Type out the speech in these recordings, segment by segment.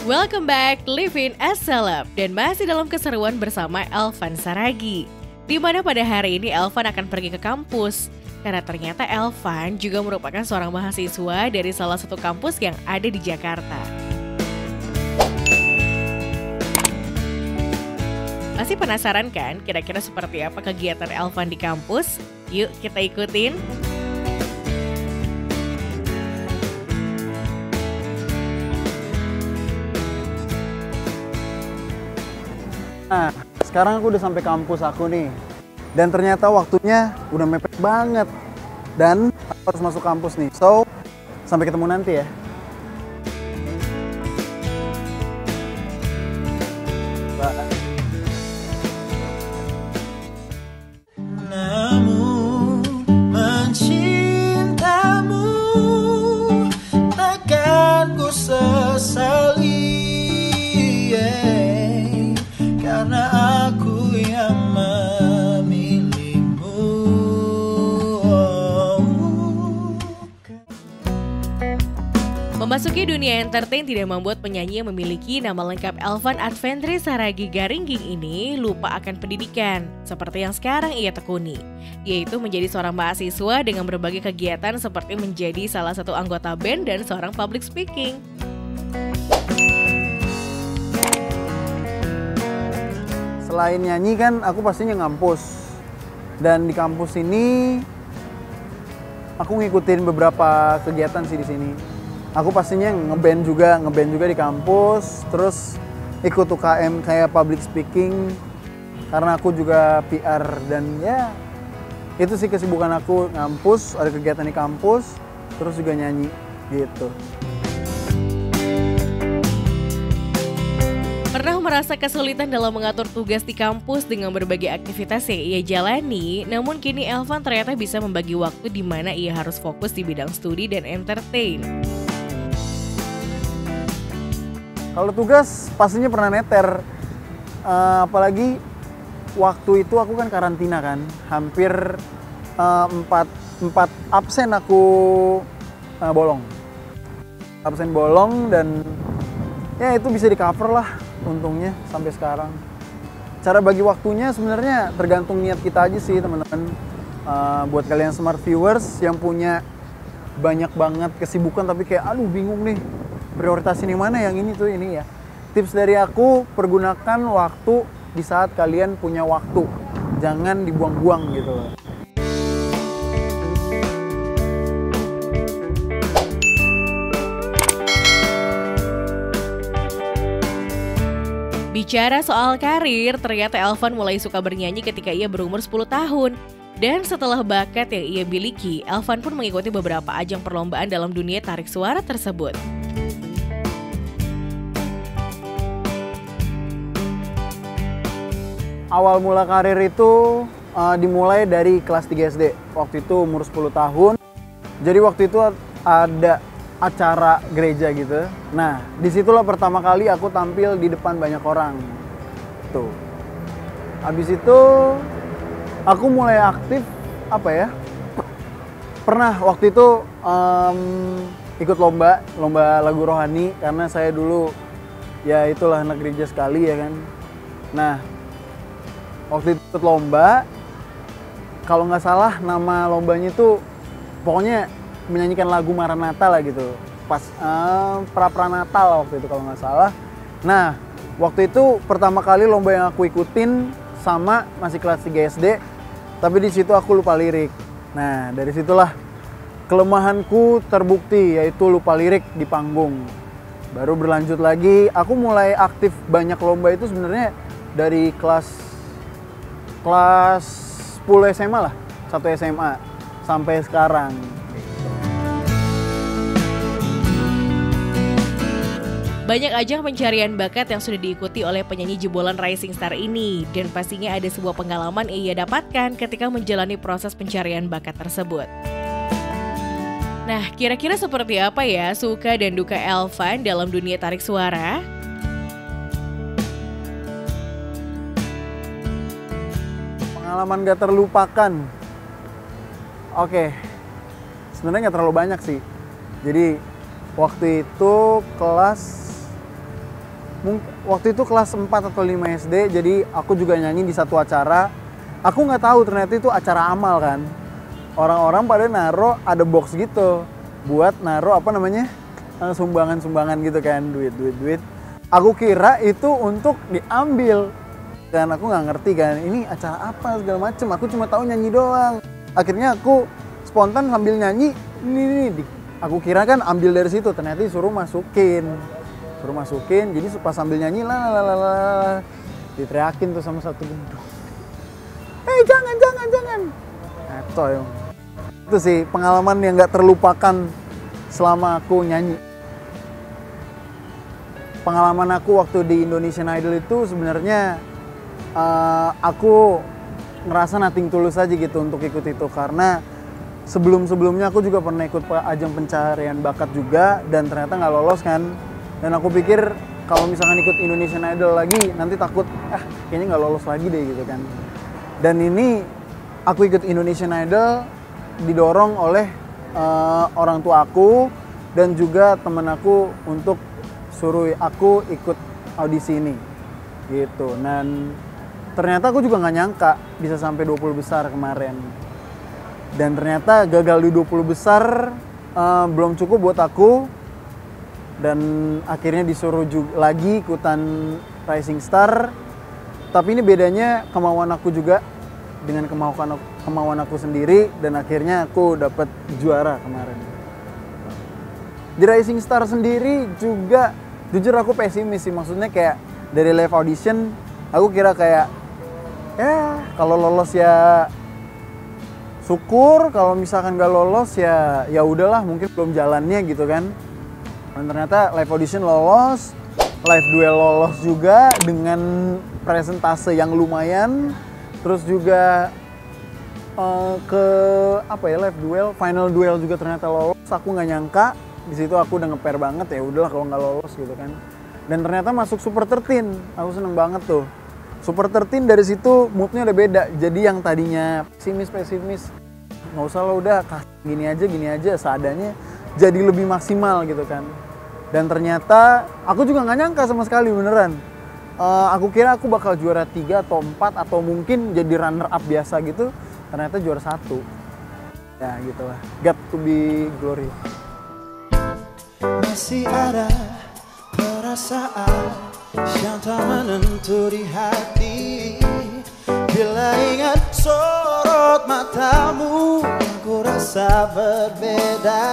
Welcome back, Living as Celeb, dan masih dalam keseruan bersama Elvan Saragih. Di mana pada hari ini Elvan akan pergi ke kampus, karena ternyata Elvan juga merupakan seorang mahasiswa dari salah satu kampus yang ada di Jakarta. Masih penasaran kan kira-kira seperti apa kegiatan Elvan di kampus? Yuk kita ikutin. Nah, sekarang aku udah sampai kampus aku nih. Dan ternyata waktunya udah mepet banget. Dan aku harus masuk kampus nih. So, sampai ketemu nanti ya. Bye. Namun mencintamu takkan ku sesali, karena aku yang memilihmu. Memasuki dunia entertain tidak membuat penyanyi yang memiliki nama lengkap Elvan Adventri Saragih Garingging ini lupa akan pendidikan, seperti yang sekarang ia tekuni, yaitu menjadi seorang mahasiswa dengan berbagai kegiatan seperti menjadi salah satu anggota band dan seorang public speaking. Selain nyanyi kan aku pastinya ngampus. Dan di kampus ini aku ngikutin beberapa kegiatan sih di sini. Aku pastinya ngeband juga di kampus, terus ikut UKM kayak public speaking karena aku juga PR dan ya itu sih kesibukan aku ngampus, ada kegiatan di kampus, terus juga nyanyi gitu. Pernah merasa kesulitan dalam mengatur tugas di kampus dengan berbagai aktivitas yang ia jalani, namun kini Elvan ternyata bisa membagi waktu di mana ia harus fokus di bidang studi dan entertain. Kalau tugas pastinya pernah neter, apalagi waktu itu aku kan karantina kan, hampir 4 absen aku bolong. Absen bolong dan ya itu bisa di cover lah untungnya sampai sekarang. Cara bagi waktunya sebenarnya tergantung niat kita aja sih teman-teman. Buat kalian smart viewers yang punya banyak banget kesibukan tapi kayak aduh bingung nih prioritasin yang mana, yang ini tuh ini ya. Tips dari aku, pergunakan waktu di saat kalian punya waktu. Jangan dibuang-buang gitu loh. Bicara soal karir, ternyata Elvan mulai suka bernyanyi ketika ia berumur 10 tahun. Dan setelah bakat yang ia miliki, Elvan pun mengikuti beberapa ajang perlombaan dalam dunia tarik suara tersebut. Awal mula karir itu dimulai dari kelas 3 SD. Waktu itu umur 10 tahun. Jadi waktu itu ada acara gereja gitu. Nah, disitulah pertama kali aku tampil di depan banyak orang. Tuh. Habis itu aku mulai aktif apa ya? Pernah waktu itu ikut lomba lagu rohani karena saya dulu ya itulah anak gereja sekali ya kan. Nah, waktu itu ikut lomba, kalau nggak salah nama lombanya itu pokoknya menyanyikan lagu Maranatha lah gitu. Pas pra-pranatal waktu itu kalau nggak salah. Nah, waktu itu pertama kali lomba yang aku ikutin sama masih kelas 3 SD, tapi di situ aku lupa lirik. Nah, dari situlah kelemahanku terbukti, yaitu lupa lirik di panggung. Baru berlanjut lagi, aku mulai aktif banyak lomba itu sebenarnya dari kelas 10 SMA lah, 1 SMA sampai sekarang. Banyak ajang pencarian bakat yang sudah diikuti oleh penyanyi jebolan Rising Star ini, dan pastinya ada sebuah pengalaman yang ia dapatkan ketika menjalani proses pencarian bakat tersebut. Nah, kira-kira seperti apa ya suka dan duka Elvan dalam dunia tarik suara? Pengalaman gak terlupakan. Oke, sebenarnya gak terlalu banyak sih. Jadi waktu itu kelas waktu itu kelas 4 atau 5 SD, jadi aku juga nyanyi di satu acara. Aku nggak tahu ternyata itu acara amal kan. Orang-orang pada naro ada box gitu buat naro apa namanya, sumbangan-sumbangan gitu kan, duit. Aku kira itu untuk diambil, dan aku nggak ngerti kan ini acara apa segala macem. Aku cuma tahu nyanyi doang. Akhirnya aku spontan sambil nyanyi, ini aku kira kan ambil dari situ, ternyata disuruh masukin. Jadi pas sambil nyanyi lah diteriakin tuh sama satu gedung. Jangan. Itu itu sih pengalaman yang nggak terlupakan selama aku nyanyi. Pengalaman aku waktu di Indonesian Idol itu sebenarnya aku ngerasa nothing tulus aja gitu untuk ikut itu, karena sebelumnya aku juga pernah ikut ajang pencarian bakat juga dan ternyata nggak lolos kan. Dan aku pikir kalau misalkan ikut Indonesian Idol lagi nanti takut kayaknya nggak lolos lagi deh gitu kan. Dan ini aku ikut Indonesian Idol didorong oleh orang tua aku dan juga temen aku untuk suruh aku ikut audisi ini gitu. Dan ternyata aku juga nggak nyangka bisa sampai 20 besar kemarin. Dan ternyata gagal di 20 besar belum cukup buat aku. Dan akhirnya disuruh lagi ikutan Rising Star. Tapi ini bedanya kemauan aku juga dengan kemauan aku sendiri, dan akhirnya aku dapat juara kemarin. Di Rising Star sendiri juga jujur aku pesimis sih, maksudnya kayak dari live audition aku kira kayak kalau lolos ya syukur, kalau misalkan gak lolos ya udahlah, mungkin belum jalannya gitu kan. Dan ternyata live audition lolos, live duel lolos juga dengan presentase yang lumayan. Terus juga live duel, final duel juga ternyata lolos. Aku nggak nyangka, di situ aku udah ngeper banget, ya udahlah kalau nggak lolos gitu kan. Dan ternyata masuk Super 13, aku seneng banget tuh. Super 13 dari situ moodnya udah beda. Jadi yang tadinya pesimis, nggak usah lah, udah gini aja seadanya, jadi lebih maksimal gitu kan. Dan ternyata aku juga nggak nyangka sama sekali beneran. Aku kira aku bakal juara 3 atau 4 atau mungkin jadi runner up biasa gitu. Ternyata juara 1. Ya gitu lah. Got to be glory. Masih ada perasaan yang tak menentu di hati. Bila ingat sorot matamu, aku rasa berbeda.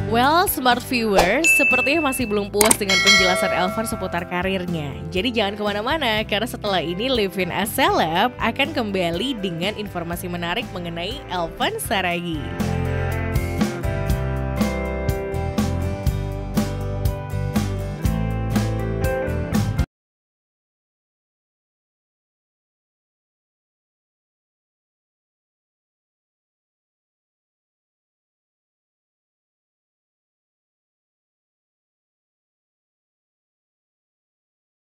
Well, smart viewers, sepertinya masih belum puas dengan penjelasan Elvan seputar karirnya. Jadi jangan kemana-mana, karena setelah ini Living as Celeb akan kembali dengan informasi menarik mengenai Elvan Saragih.